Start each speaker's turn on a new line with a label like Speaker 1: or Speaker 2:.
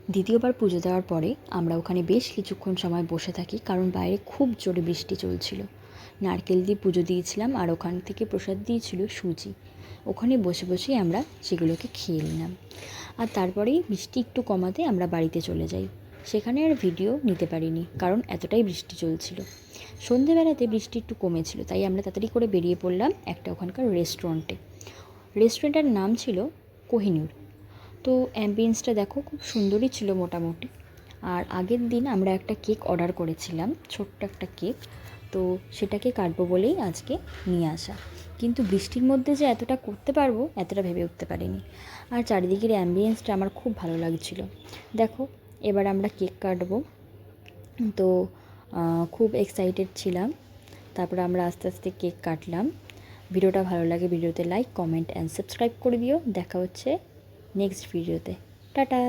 Speaker 1: দ্বিতীয়বার পুজো দেওয়ার পরে আমরা ওখানে বেশ কিছুক্ষণ সময় বসে থাকি, কারণ বাইরে খুব জোরে বৃষ্টি চলছিল। নারকেল দিয়ে পুজো দিয়েছিলাম আর ওখান থেকে প্রসাদ দিয়েছিল সুজি। ওখানে বসে বসেই আমরা সেগুলোকে খেয়ে নিলাম। আর তারপরেই বৃষ্টি একটু কমাতে আমরা বাড়িতে চলে যাই। সেখানে আর ভিডিও নিতে পারিনি, কারণ এতটাই বৃষ্টি চলছিল। সন্ধেবেলাতে বৃষ্টি একটু কমেছিল, তাই আমরা তাড়াতাড়ি করে বেরিয়ে পড়লাম একটা ওখানকার রেস্টুরেন্টে। রেস্টুরেন্টের নাম ছিল কোহিনূর। তো অ্যাম্বিয়েন্সটা দেখো, খুব সুন্দরই ছিল মোটামুটি। আর আগের দিন আমরা একটা কেক অর্ডার করেছিলাম, ছোট্ট একটা কেক। তো সেটাকে কাটবো বলেই আজকে নিয়ে আসা, কিন্তু বৃষ্টির মধ্যে যে এতটা করতে পারবো এতটা ভেবে উঠতে পারিনি। আর চারিদিকের অ্যাম্বিয়েন্সটা আমার খুব ভালো লাগছিল। দেখো, এবার আমরা কেক কাটবো। তো খুব এক্সাইটেড ছিলাম। তারপরে আমরা আস্তে আস্তে কেক কাটলাম। ভিডিওটা ভালো লাগে ভিডিওতে লাইক, কমেন্ট অ্যান্ড সাবস্ক্রাইব করে দিও। দেখা হচ্ছে নেক্সট ভিডিওতে। টাটা।